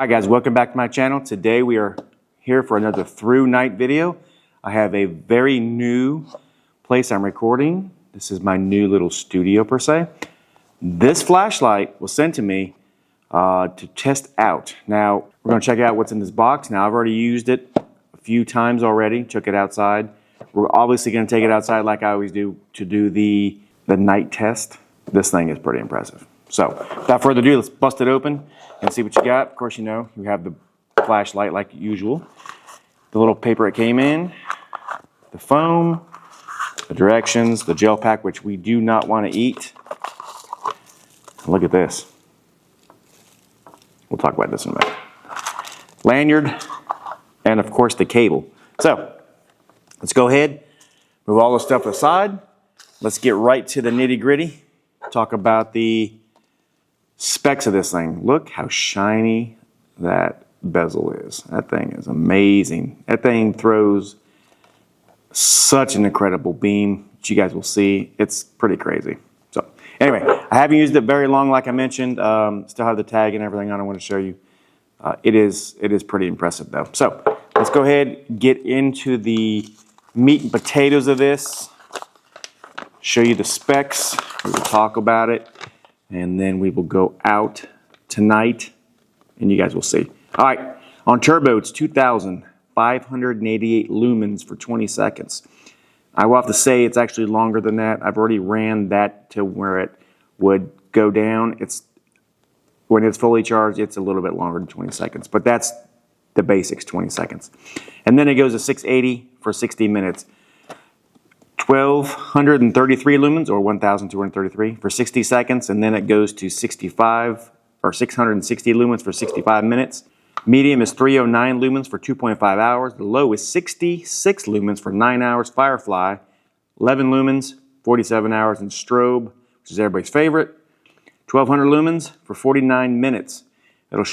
Hi guys, welcome back to my channel. Today we are here for another Thrunite video. I have a very new place I'm recording. This is my new little studio per se. This flashlight was sent to me to test out. Now we're going to check out what's in this box. Now I've already used it a few times already, took it outside. We're obviously going to take it outside like I always do to do the night test. This thing is pretty impressive. So without further ado, let's bust it open and see what you got. Of course, you know, you have the flashlight like usual, the little paper it came in, the foam, the directions, the gel pack, which we do not want to eat. Look at this. We'll talk about this in a minute. Lanyard, and of course the cable. So let's go ahead, move all the stuff aside. Let's get right to the nitty gritty. Talk about the specs of this thing. Look how shiny that bezel is. That thing is amazing. That thing throws such an incredible beam that you guys will see. It's pretty crazy. So anyway, I haven't used it very long like I mentioned. Still have the tag and everything on. I want to show you. It is pretty impressive though. So let's go ahead, get into the meat and potatoes of this. Show you the specs. We will talk about it. And then we will go out tonight, and you guys will see. All right, on turbo, it's 2,588 lumens for 20 seconds. I will have to say it's actually longer than that. I've already ran that to where it would go down. When it's fully charged, it's a little bit longer than 20 seconds, but that's the basics, 20 seconds. And then it goes to 680 for 60 minutes. 1,233 lumens, or 1,233 for 60 seconds, and then it goes to 660 lumens for 65 minutes. Medium is 309 lumens for 2.5 hours. The low is 66 lumens for 9 hours. Firefly, 11 lumens, 47 hours. And strobe, which is everybody's favorite, 1,200 lumens for 49 minutes. It'll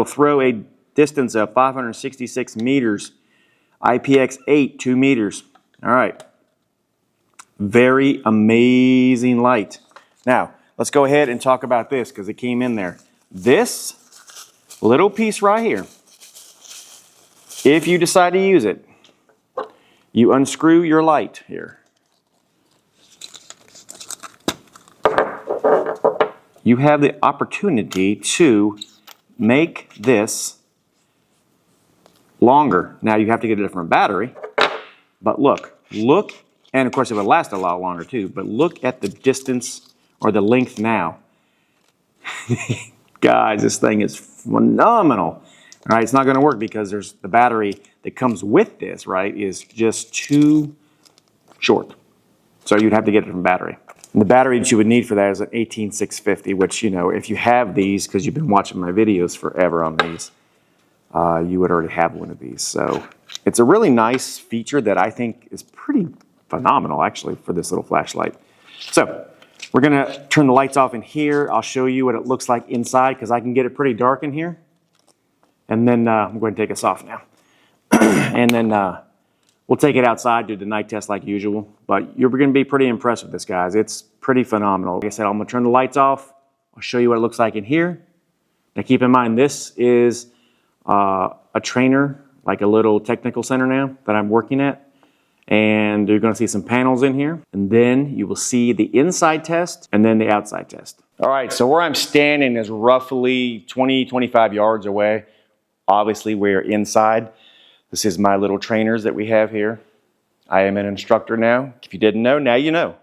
throw a distance of 566 meters. IPX8, 2 meters. All right, very amazing light. Now, let's go ahead and talk about this because it came in there. This little piece right here, if you decide to use it, you unscrew your light here. You have the opportunity to make this longer. Now, you have to get a different battery. But look, and of course it would last a lot longer too, but look at the distance or the length now. Guys, this thing is phenomenal. All right, it's not gonna work because there's the battery that comes with this, right, is just too short. So you'd have to get a different battery. And the battery that you would need for that is an 18650, which, you know, if you have these, because you've been watching my videos forever on these, you would already have one of these. So it's a really nice feature that I think is pretty phenomenal actually for this little flashlight. So we're gonna turn the lights off in here. I'll show you what it looks like inside because I can get it pretty dark in here. And then I'm going to take us off now. And then we'll take it outside, do the night test like usual. But you're gonna be pretty impressed with this, guys. It's pretty phenomenal. Like I said, I'm gonna turn the lights off. I'll show you what it looks like in here. Now keep in mind, this is a trainer, like a little technical center now that I'm working at. And you're gonna see some panels in here. And then you will see the inside test and then the outside test. All right, so where I'm standing is roughly 20, 25 yards away. Obviously, we're inside. This is my little trainers that we have here. I am an instructor now. If you didn't know, now you know.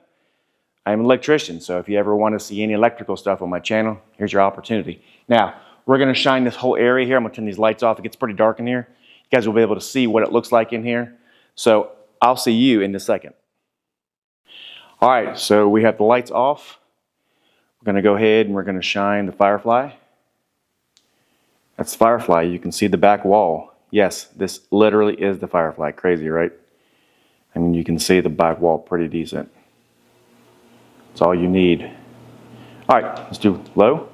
I'm an electrician, so if you ever wanna see any electrical stuff on my channel, here's your opportunity. Now, we're gonna shine this whole area here. I'm gonna turn these lights off. It gets pretty dark in here. You guys will be able to see what it looks like in here. So I'll see you in a second. All right, so we have the lights off. We're gonna go ahead and we're gonna shine the Firefly. That's Firefly. You can see the back wall. Yes, this literally is the Firefly. Crazy, right? I mean, you can see the back wall pretty decent. That's all you need. All right, let's do low.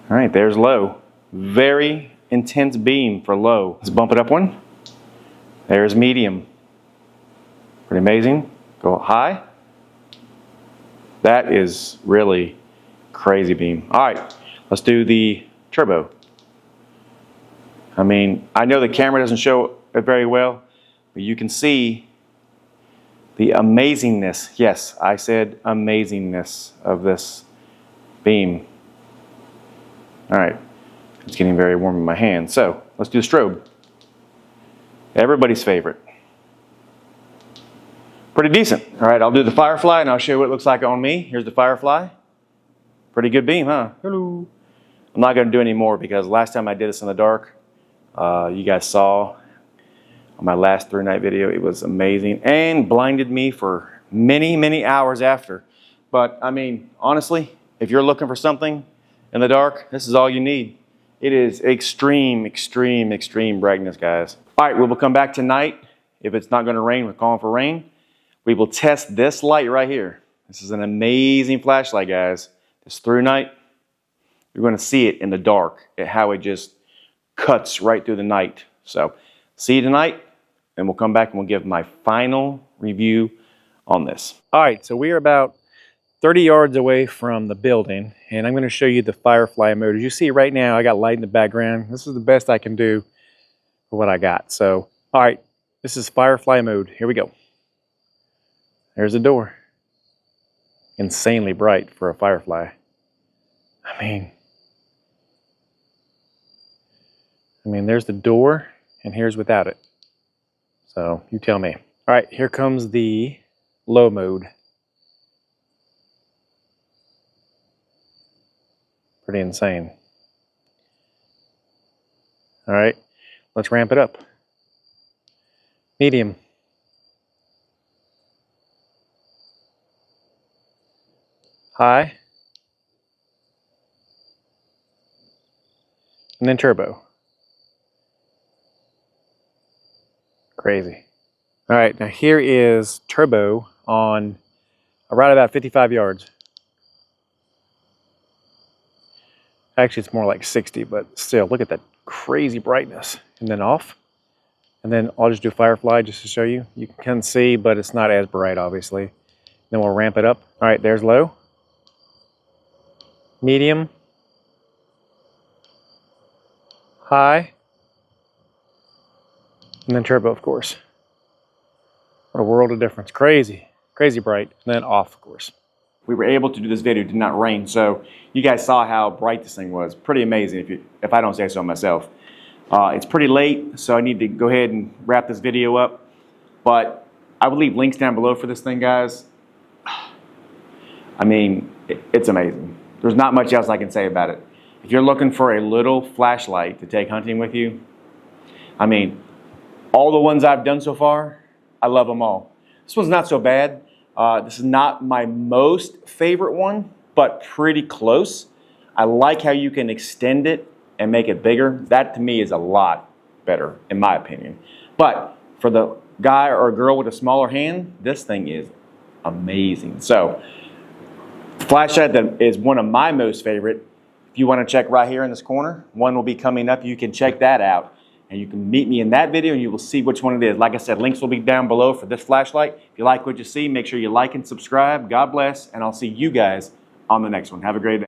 All right, there's low. Very intense beam for low. Let's bump it up one. There's medium. Pretty amazing. Go high. That is really crazy beam. All right, let's do the turbo. I mean, I know the camera doesn't show it very well, but you can see the amazingness, yes, I said amazingness of this beam. All right, it's getting very warm in my hand. So let's do the strobe. Everybody's favorite. Pretty decent. All right, I'll do the Firefly and I'll show you what it looks like on me. Here's the Firefly. Pretty good beam, huh? Hello. I'm not gonna do any more because last time I did this in the dark, you guys saw on my last Thrunite video, it was amazing and blinded me for many, many hours after. But I mean, honestly, if you're looking for something in the dark, this is all you need. It is extreme, extreme, extreme brightness, guys. All right, we will come back tonight. If it's not gonna rain, we're calling for rain. We will test this light right here. This is an amazing flashlight, guys. This Thrunite, you're gonna see it in the dark, how it just cuts right through the night. So, see you tonight, and we'll come back and we'll give my final review on this. All right, so we are about 30 yards away from the building, and I'm gonna show you the Firefly mode. As you see right now, I got light in the background. This is the best I can do for what I got. So, all right, this is Firefly mode. Here we go. There's the door. Insanely bright for a Firefly. I mean, there's the door, and here's without it. So, you tell me. All right, here comes the low mode. Pretty insane. All right, let's ramp it up. Medium. High. And then turbo. Crazy. All right, now here is turbo on around about 55 yards. Actually, it's more like 60, but still, look at that crazy brightness. And then off. And then I'll just do Firefly just to show you. You can see, but it's not as bright, obviously. Then we'll ramp it up. All right, there's low. Medium. High. And then turbo, of course. What a world of difference. Crazy. Crazy bright. And then off, of course. We were able to do this video. It did not rain. So you guys saw how bright this thing was. Pretty amazing if I don't say so myself. It's pretty late, so I need to go ahead and wrap this video up. But I will leave links down below for this thing, guys. I mean, it's amazing. There's not much else I can say about it. If you're looking for a little flashlight to take hunting with you, I mean, all the ones I've done so far, I love them all. This one's not so bad. This is not my most favorite one, but pretty close. I like how you can extend it and make it bigger. That to me is a lot better, in my opinion. But for the guy or girl with a smaller hand, this thing is amazing. So, flashlight that is one of my most favorite. If you want to check right here in this corner, one will be coming up. You can check that out. And you can meet me in that video and you will see which one it is. Like I said, links will be down below for this flashlight. If you like what you see, make sure you like and subscribe. God bless, and I'll see you guys on the next one. Have a great day.